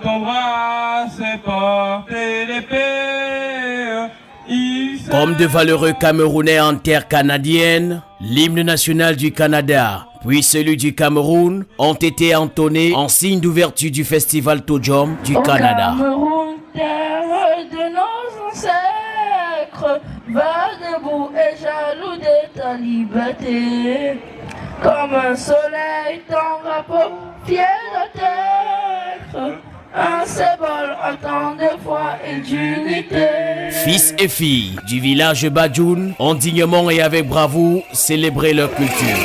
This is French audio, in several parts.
ton bras, c'est porter l'épée. Comme de valeureux Camerounais en terre canadienne, l'hymne national du Canada, puis celui du Cameroun, ont été entonnés en signe d'ouverture du festival Tojom du Canada. Cameroun, terre de nos ancêtres, va debout et jaloux de ta liberté. Comme un soleil, ton drapeau, fier d'être un symbole en temps de foi et d'unité. Fils et filles du village Badjoun ont dignement et avec bravoure célébré leur culture.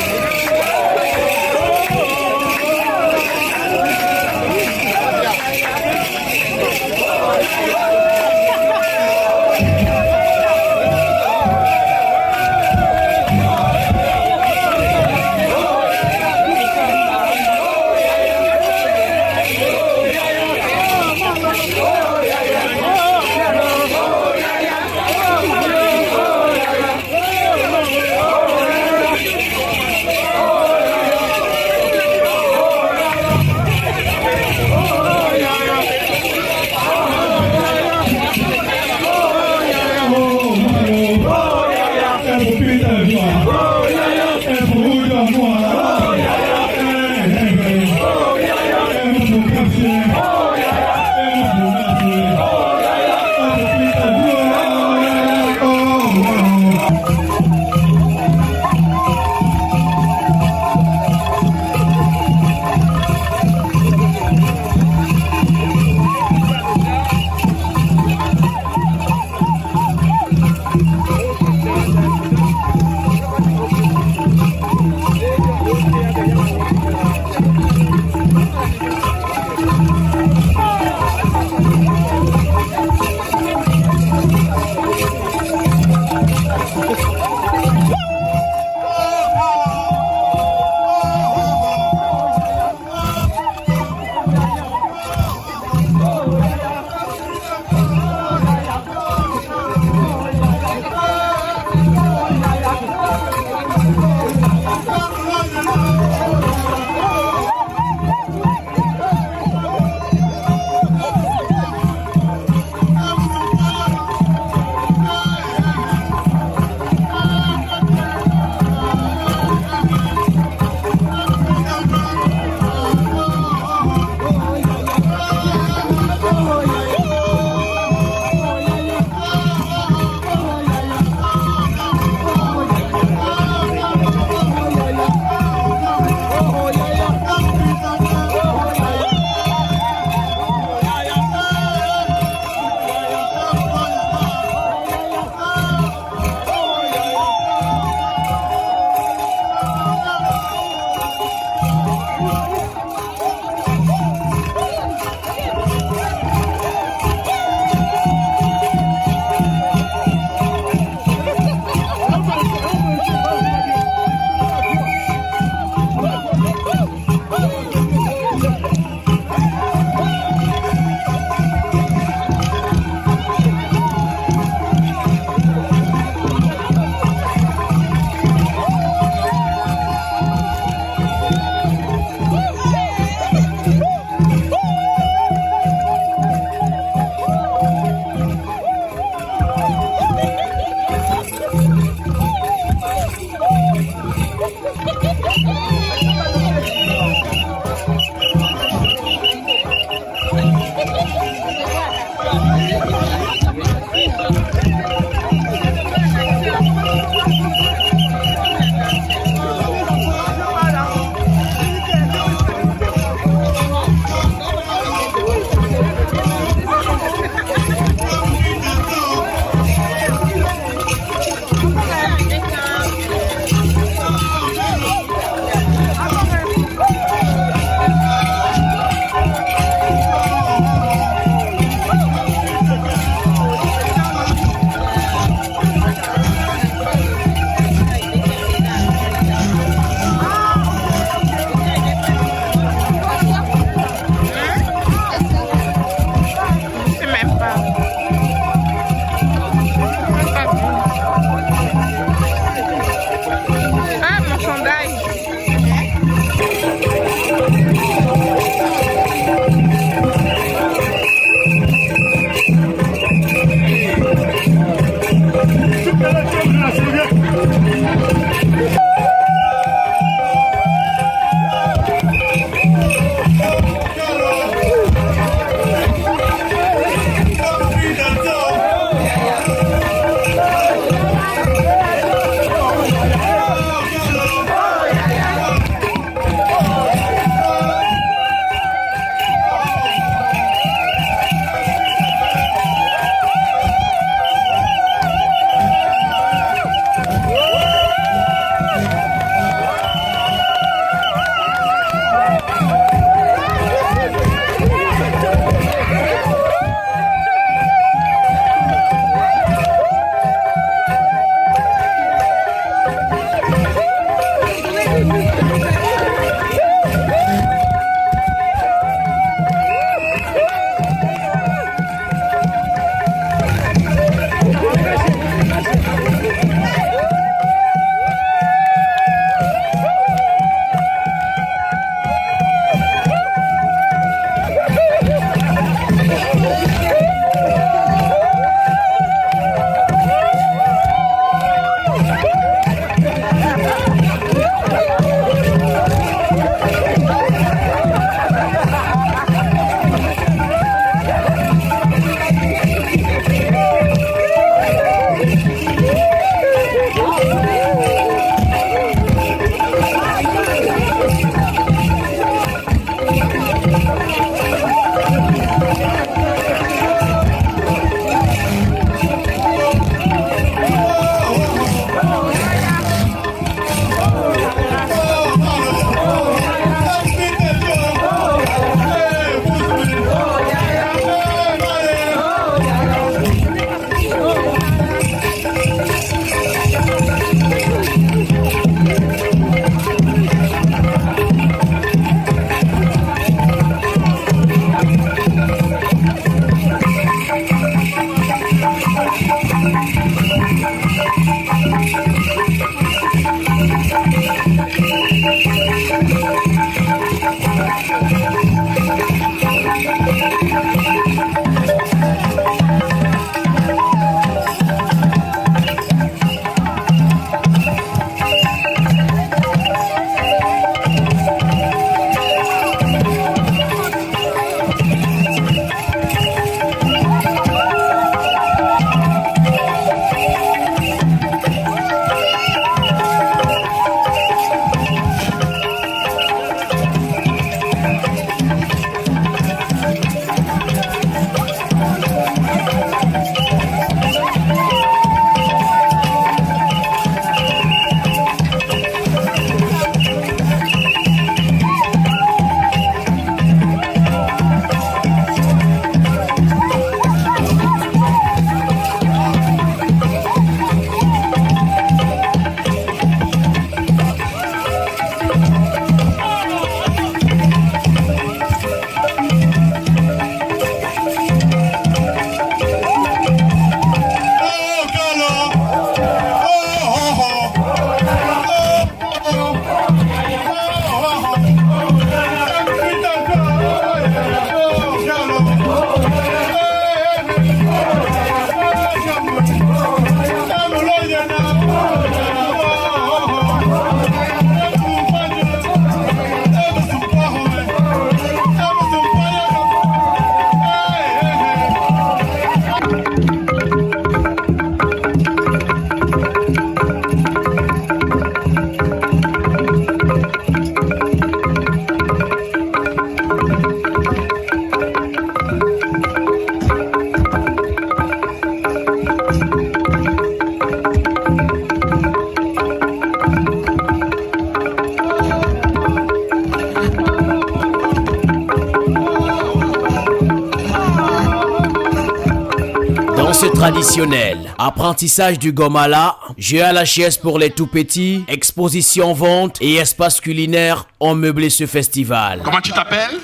Danse traditionnelle, apprentissage du gomala, jeu à la chaise pour les tout-petits, exposition vente et espace culinaire ont meublé ce festival. Comment tu t'appelles?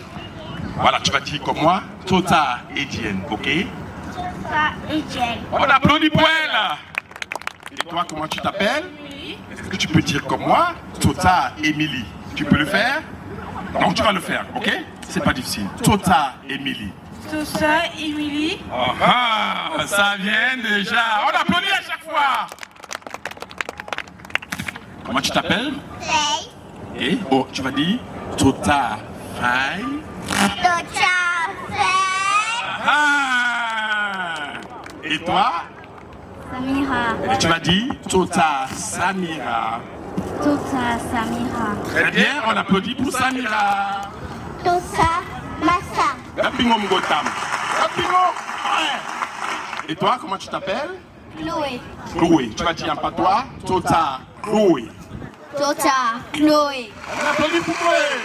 Voilà, tu vas dire comme moi, Tota Etienne, ok? Tota Etienne. On applaudit pour elle. Et toi, comment tu t'appelles? Est-ce que tu peux dire comme moi, Tota Émilie? Tu peux le faire? Donc tu vas le faire, ok? C'est pas difficile. Tota Émilie. Tota Émilie. Ça vient déjà. On applaudit à chaque fois. Comment tu t'appelles? Faye. Et oh, tu vas dire Tota Faye. Tota Faye. Et toi? Samira. Et tu vas dire Tota Samira. Tota Samira. Très bien, on applaudit pour Samira. Tota Massa. Rapingo Mgotam. Rapingo. Ouais. Et toi, comment tu t'appelles? Chloé. Chloé. Tu vas dire en patois Tota Chloé. Tota Chloé. On applaudit pour Chloé.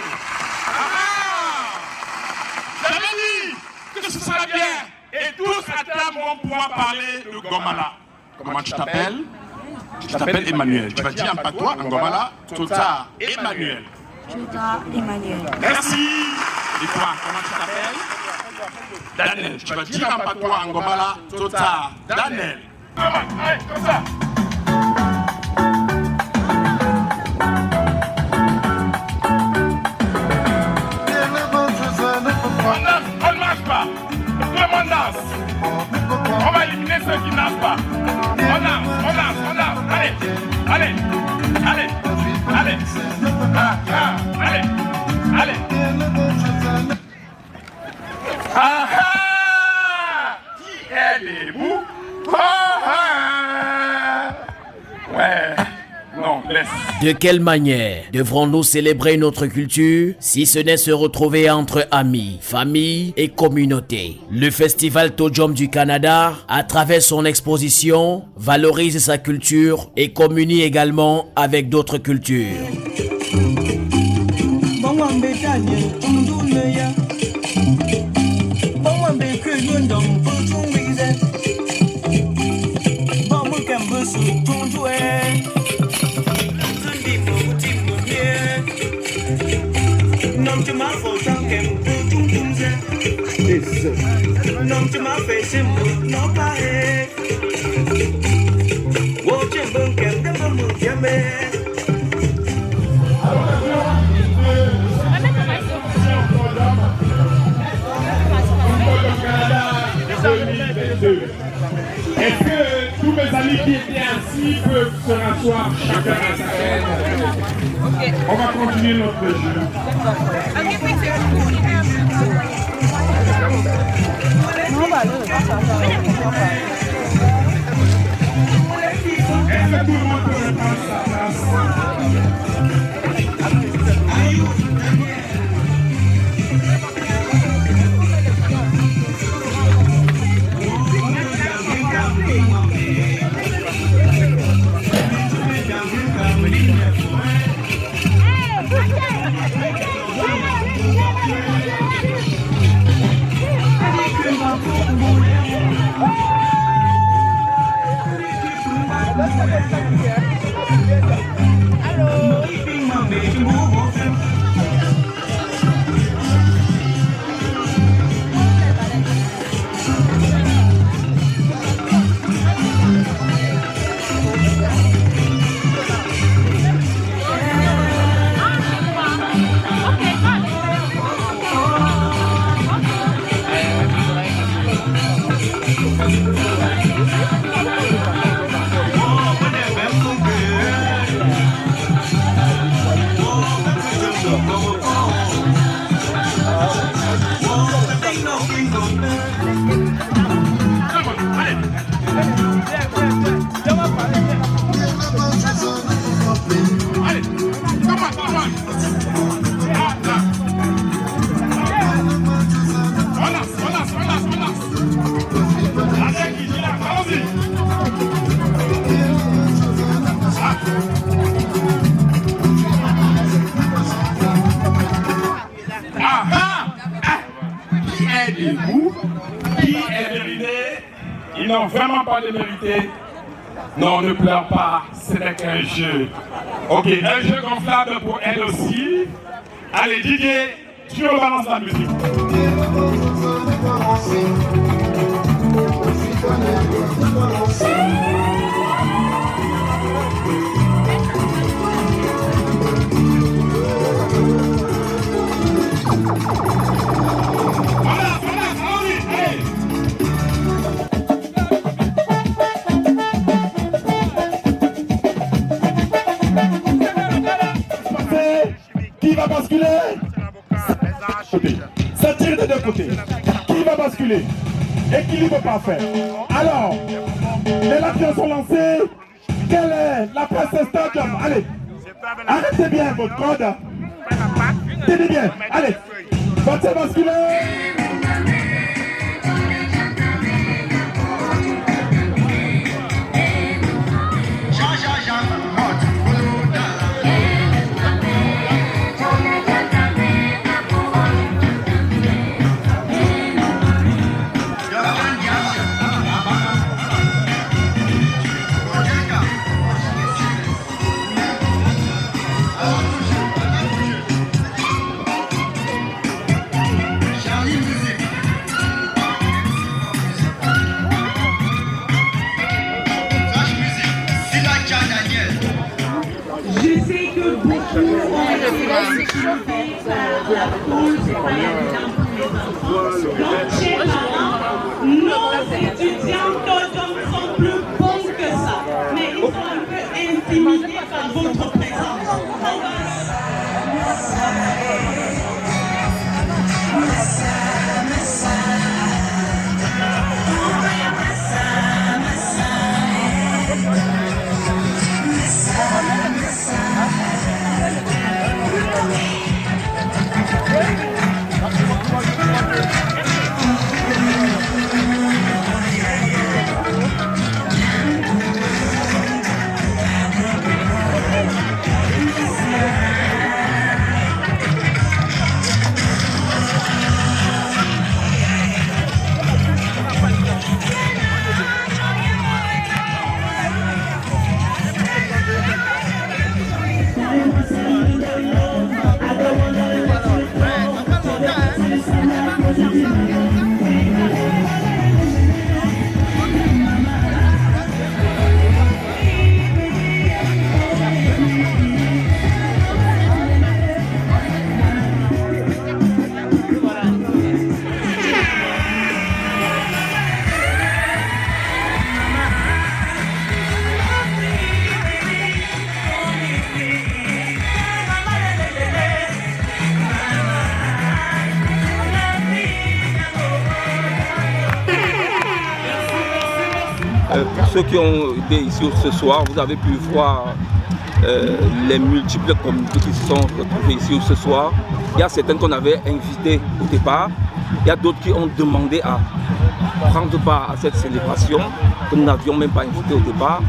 J'avais dit que ce sera bien. Et tous à table vont pouvoir parler de Gomala. Comment tu t'appelles? Tu t'appelles Emmanuel. Tu vas dire en patois, en Gomala, Tota Emmanuel. Tota Emmanuel. Merci. Et toi, comment tu t'appelles? Daniel. Tu vas dire en patois, en Gomala, Tota Daniel. Allez, comme ça. On ne marche pas. Tout le monde danse. On va éliminer ceux qui dansent pas. On danse, on danse, on danse. Allez, allez, allez, allez. Allez, allez. Qui est debout? Ouais. Non, laisse. De quelle manière devrons-nous célébrer notre culture si ce n'est se retrouver entre amis, famille et communauté? Le Festival Tojom du Canada, à travers son exposition, valorise sa culture et communie également avec d'autres cultures. Est-ce que tous mes amis qui étaient assis peuvent se rasseoir chacun à sa chaise? On va continuer notre jeu. Est-ce que tout le monde peut reprendre sa place? n'ont vraiment pas démérité. Non, ne pleure pas, ce n'est qu'un jeu. Ok, un jeu gonflable pour elle aussi. Allez, Didier, tu me balances la musique. Qui va basculer? Ça tire des deux côtés. Qui va basculer? Équilibre parfait. Alors, les lations sont lancées. Quelle est la presse stadium? Allez, arrêtez bien votre code. Tenez bien. Allez, battez basculer. Je sais que beaucoup ont été choqués par la foule, c'est pas évident pour les enfants. Donc, chers parents, nos étudiants sont plus bons que ça, mais ils sont un peu intimidés par votre présence. Pour ceux qui ont été ici ce soir, vous avez pu voir les multiples communautés qui se sont retrouvées ici ce soir. Il y a certaines qu'on avait invitées au départ, il y a d'autres qui ont demandé à prendre part à cette célébration que nous n'avions même pas invité au départ.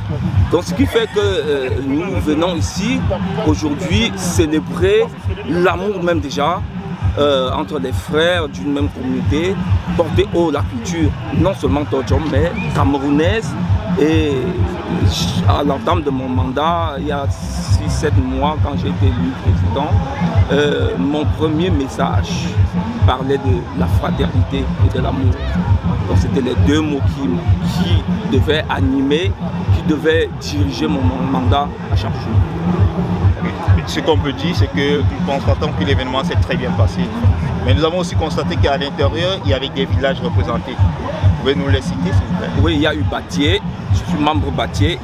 Donc ce qui fait que nous venons ici aujourd'hui célébrer l'amour même déjà entre les frères d'une même communauté, porter haut la culture non seulement Todjom mais camerounaise. Et à l'entame de mon mandat, il y a 6-7 mois, quand j'ai été élu président, mon premier message parlait de la fraternité et de l'amour. Donc c'était les deux mots qui devaient animer, qui devaient diriger mon mandat à chaque jour. Ce qu'on peut dire, c'est que nous constatons que l'événement s'est très bien passé. Mais nous avons aussi constaté qu'à l'intérieur, il y avait des villages représentés. Vous pouvez nous les citer, s'il vous plaît? Oui, il y a eu Batié, je suis membre Batié,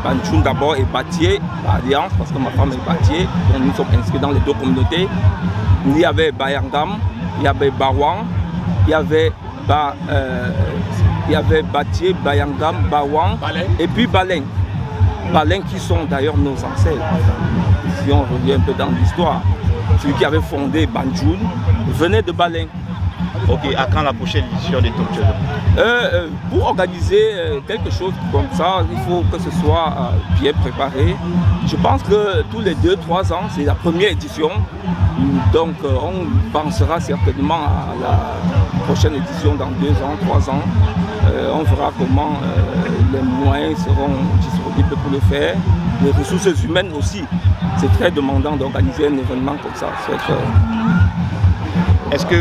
Banchoun d'abord et Batié, Alliance, parce que ma femme est Batié, donc nous sommes inscrits dans les deux communautés. Il y avait Bayangam, il y avait Bawang, il y avait Batié, Bayangam, Bawang et puis Baleng. Baleng qui sont d'ailleurs nos ancêtres. Si on revient un peu dans l'histoire, celui qui avait fondé Banjoun venait de Baleng. Ok, à quand la prochaine édition de Tokyo? Pour organiser quelque chose comme ça, il faut que ce soit bien préparé. Je pense que tous les 2-3 ans, c'est la première édition. Donc on pensera certainement à la prochaine édition dans 2 ans, 3 ans. On verra comment les moyens seront disponibles pour le faire. Les ressources humaines aussi. C'est très demandant d'organiser un événement comme ça. Est-ce que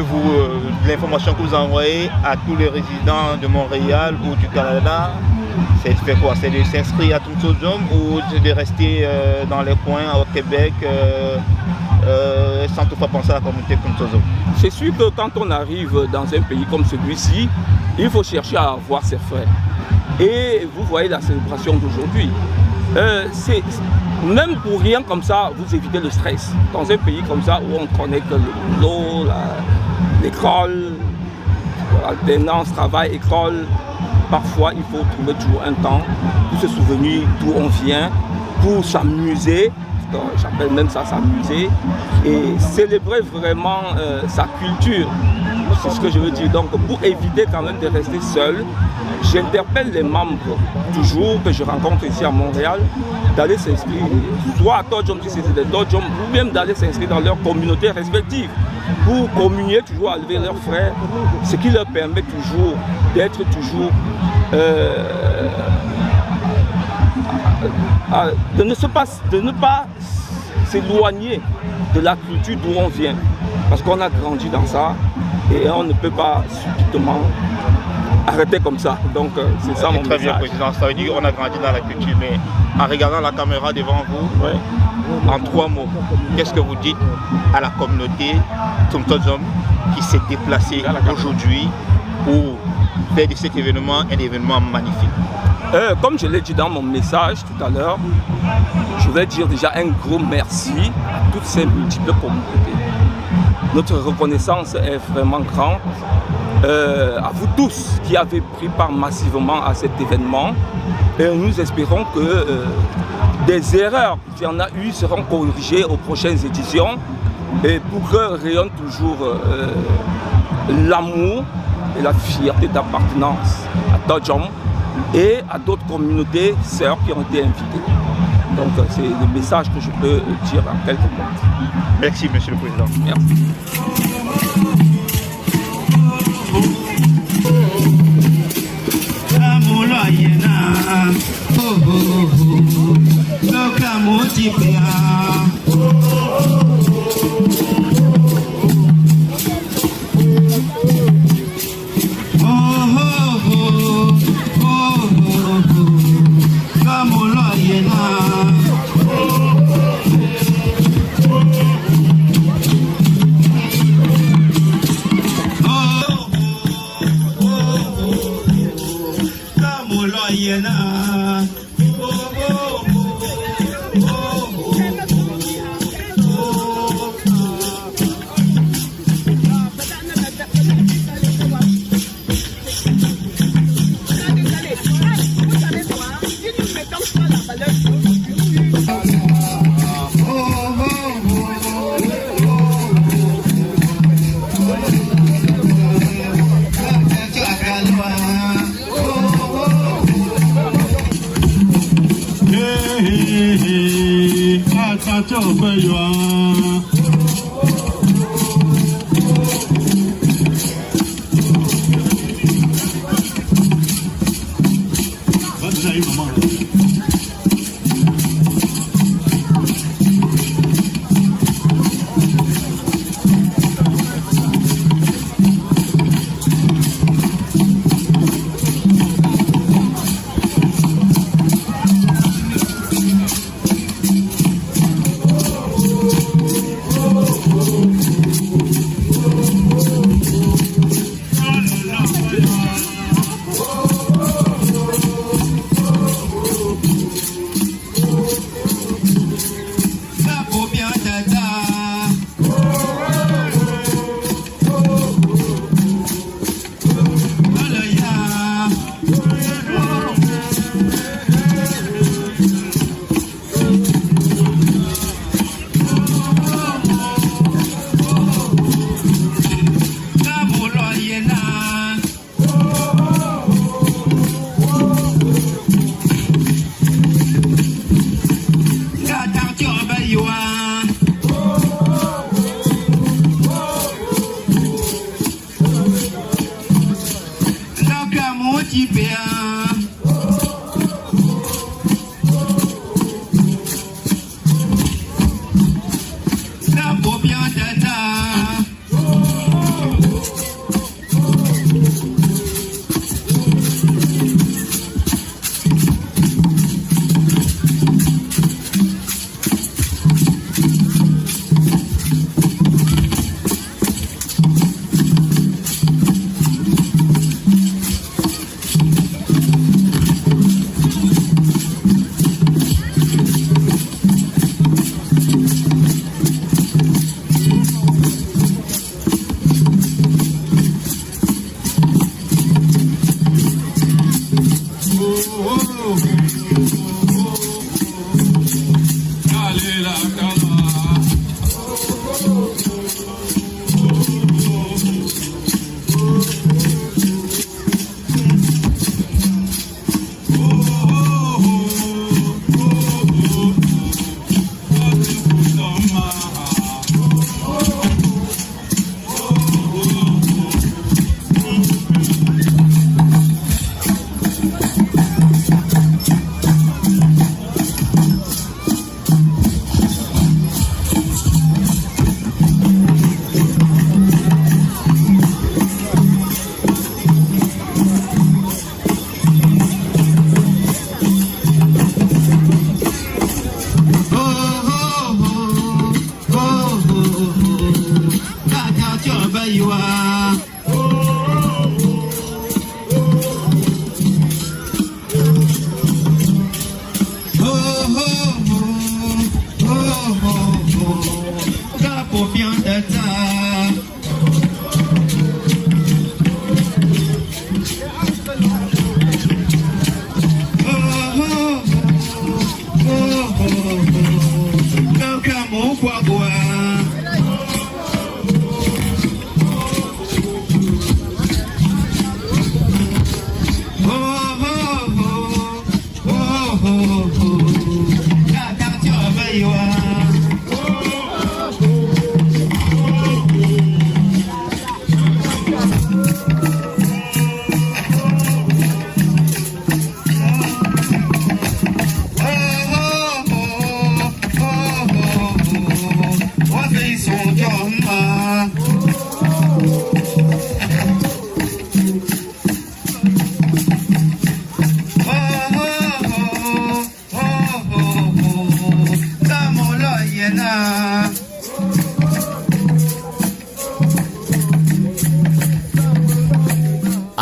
l'information que vous envoyez à tous les résidents de Montréal ou du Canada, c'est de faire quoi? C'est de s'inscrire à Tumtozom ou de rester dans les coins au Québec sans toutefois penser à la communauté Tumtozom? C'est sûr que quand on arrive dans un pays comme celui-ci, il faut chercher à avoir ses frais. Et vous voyez la célébration d'aujourd'hui. Même pour rien comme ça, vous évitez le stress. Dans un pays comme ça où on connaît que l'eau, l'école, l'alternance, travail, école, parfois il faut trouver toujours un temps pour se souvenir d'où on vient, pour s'amuser, j'appelle même ça s'amuser, et célébrer vraiment sa culture. C'est ce que je veux dire. Donc pour éviter quand même de rester seul, j'interpelle les membres toujours que je rencontre ici à Montréal d'aller s'inscrire soit à Todjom si c'est des Todjom ou même d'aller s'inscrire dans leur communauté respective pour communier toujours avec leurs frères, ce qui leur permet toujours d'être toujours de ne pas s'éloigner de la culture d'où on vient parce qu'on a grandi dans ça et on ne peut pas subitement arrêter comme ça. Donc c'est ça mon message. Très bien, Président. Ça veut dire qu'on a grandi dans la culture, mais en regardant la caméra devant vous, ouais, en 3 mots, qu'est-ce que vous dites à la communauté Tumtozom qui s'est déplacée aujourd'hui pour faire de cet événement un événement magnifique? Comme je l'ai dit dans mon message tout à l'heure, je vais dire déjà un gros merci à toutes ces multiples communautés. Notre reconnaissance est vraiment grande. À vous tous qui avez pris part massivement à cet événement. Et nous espérons que des erreurs qu'il y en a eu seront corrigées aux prochaines éditions et pour que rayonne toujours l'amour et la fierté d'appartenance à Todjom et à d'autres communautés sœurs qui ont été invitées. Donc c'est le message que je peux dire en quelques mots. Merci Monsieur le Président. Merci.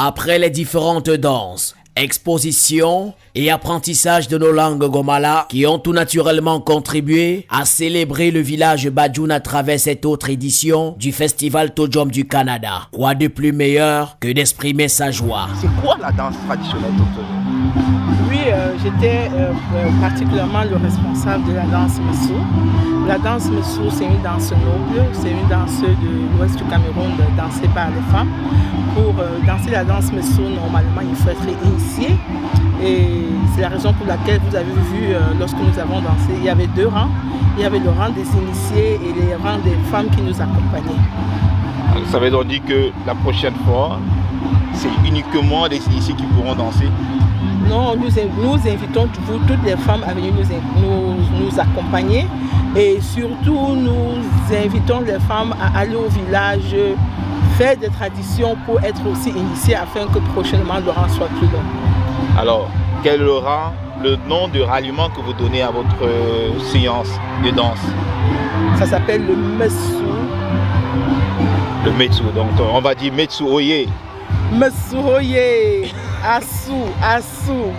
Après les différentes danses, expositions et apprentissages de nos langues Gomala qui ont tout naturellement contribué à célébrer le village Badjoun à travers cette autre édition du Festival Tojom du Canada. Quoi de plus meilleur que d'exprimer sa joie? C'est quoi la danse traditionnelle Tojom? Oui, j'étais particulièrement le responsable de la danse Messou. La danse Messou, c'est une danse noble, c'est une danse de l'ouest du Cameroun dansée par les femmes. Pour danser la danse Messou, normalement, il faut être initié. Et c'est la raison pour laquelle vous avez vu, lorsque nous avons dansé, il y avait deux rangs. Il y avait le rang des initiés et les rangs des femmes qui nous accompagnaient. Ça veut donc dire que la prochaine fois, c'est uniquement les initiés qui pourront danser? Non, nous invitons toutes les femmes à venir nous accompagner. Et surtout, nous invitons les femmes à aller au village faire des traditions pour être aussi initiées afin que prochainement le rang soit plus long. Alors, quel est le nom de ralliement que vous donnez à votre séance de danse? Ça s'appelle le Messou. Le Messou, donc on va dire Messou Oye. Messou Oye, Assou, Assou.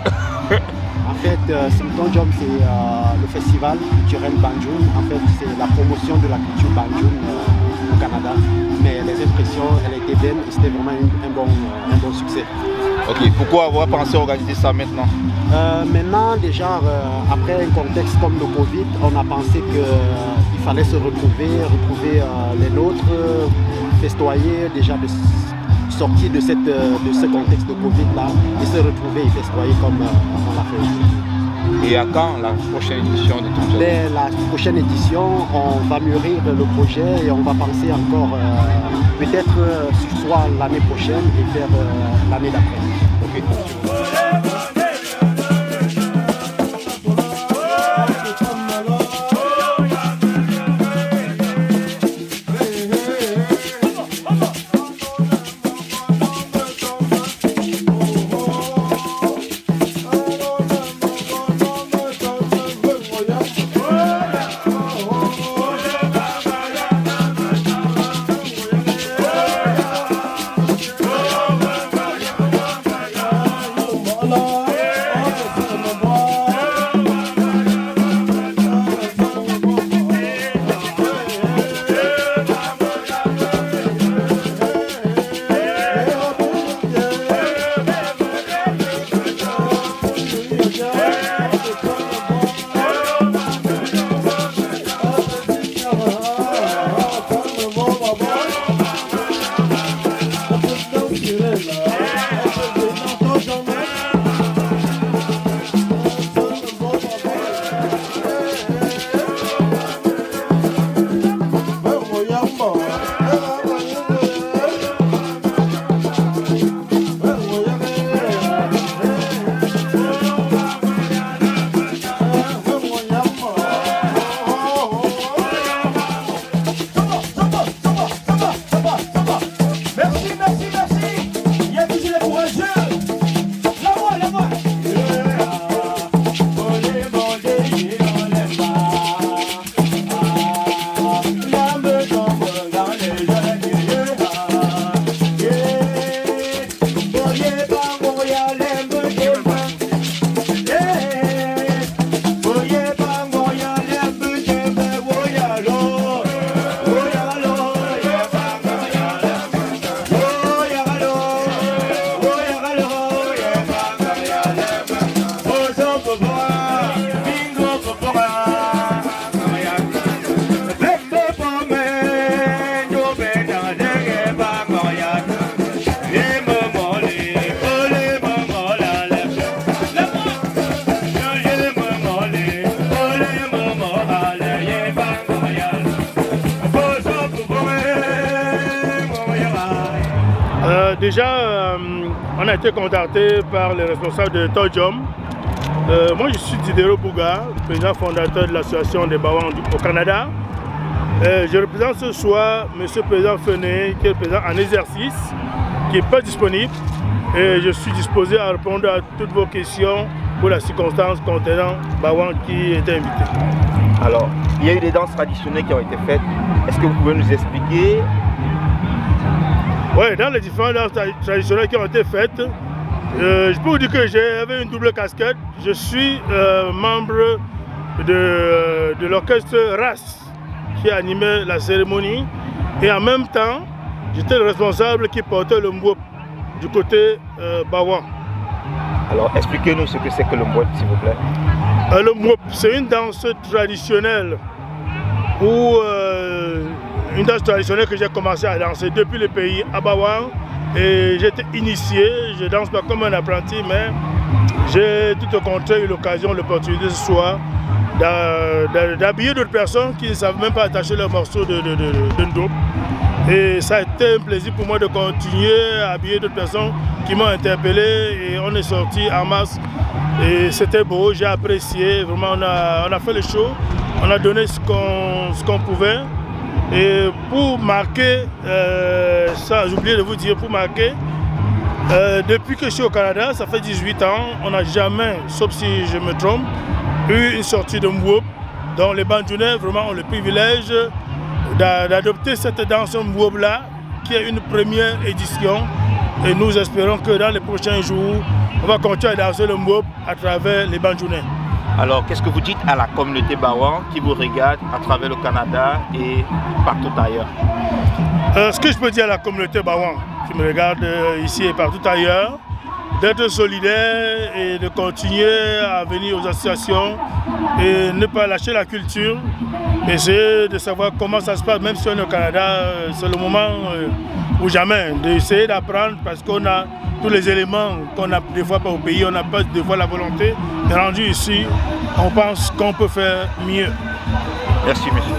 En fait, Tojom, c'est le festival culturel Banjoun. En fait, c'est la promotion de la culture Banjoun au Canada. Mais les impressions, elles étaient belles et c'était vraiment un bon succès. Ok, pourquoi avoir pensé organiser ça maintenant? Maintenant, déjà, après un contexte comme le Covid, on a pensé qu'il fallait se retrouver les nôtres, festoyer, déjà sortir de ce contexte de Covid-là et se retrouver et festoyer comme on l'a fait aujourd'hui. Et à quand la prochaine édition de Tojom? La prochaine édition, on va mûrir le projet et on va penser encore peut-être soit l'année prochaine et faire l'année d'après. Ok. Déjà, on a été contacté par les responsables de Tojom. Moi, je suis Diderot Bouga, président fondateur de l'association des Bawang au Canada. Je représente ce soir M. le Président Fené, qui est le président en exercice, qui n'est pas disponible. Et je suis disposé à répondre à toutes vos questions pour la circonstance contenant Bawang qui était invité. Alors, il y a eu des danses traditionnelles qui ont été faites. Est-ce que vous pouvez nous expliquer? Oui, dans les différentes danses traditionnelles qui ont été faites, je peux vous dire que j'avais une double casquette. Je suis membre de l'orchestre RAS qui animait la cérémonie et en même temps, j'étais le responsable qui portait le mbouop du côté Bawang. Alors, expliquez-nous ce que c'est que le mbouop, s'il vous plaît. Le mbouop, c'est une danse traditionnelle où une danse traditionnelle que j'ai commencé à danser depuis le pays à Bawang et j'ai été initié, je ne danse pas comme un apprenti mais j'ai tout au contraire eu l'occasion, l'opportunité ce soir d'habiller d'autres personnes qui ne savent même pas attacher leurs morceaux de ndoup. Et ça a été un plaisir pour moi de continuer à habiller d'autres personnes qui m'ont interpellé et on est sorti en masse et c'était beau, j'ai apprécié, vraiment on a fait le show, on a donné ce qu'on pouvait. Et pour marquer, ça j'ai oublié de vous dire, pour marquer, depuis que je suis au Canada, ça fait 18 ans, on n'a jamais, sauf si je me trompe, eu une sortie de mbouop. Donc les Bandjounais vraiment ont le privilège d'adopter cette danse mbouop là, qui est une première édition. Et nous espérons que dans les prochains jours, on va continuer à danser le mbouop à travers les Bandjounais. Alors, qu'est-ce que vous dites à la communauté Bawang qui vous regarde à travers le Canada et partout ailleurs? Ce que je peux dire à la communauté Bawang qui me regarde ici et partout ailleurs, d'être solidaire et de continuer à venir aux associations et ne pas lâcher la culture, essayer de savoir comment ça se passe, même si on est au Canada, c'est le moment ou jamais d'essayer d'apprendre parce qu'on a tous les éléments qu'on n'a des fois pas au pays, on n'a pas des fois la volonté. Et rendu ici, on pense qu'on peut faire mieux. Merci, monsieur.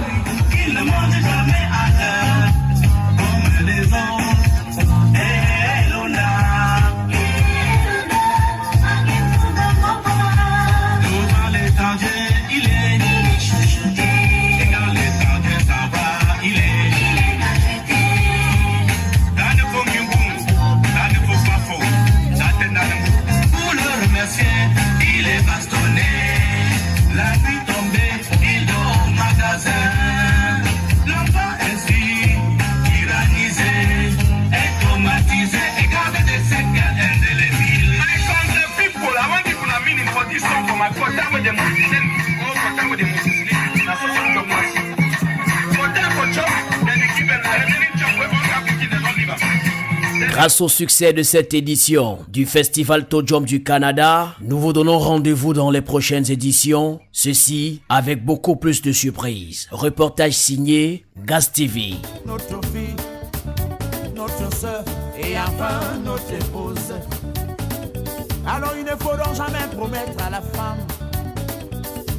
Grâce au succès de cette édition du Festival Tojom du Canada, nous vous donnons rendez-vous dans les prochaines éditions, ceci avec beaucoup plus de surprises. Reportage signé Gaz TV. Notre fille, notre soeur et enfin notre épouse. Alors il ne faut donc jamais promettre à la femme,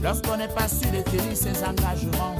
lorsqu'on n'est pas sûr de tenir ses engagements.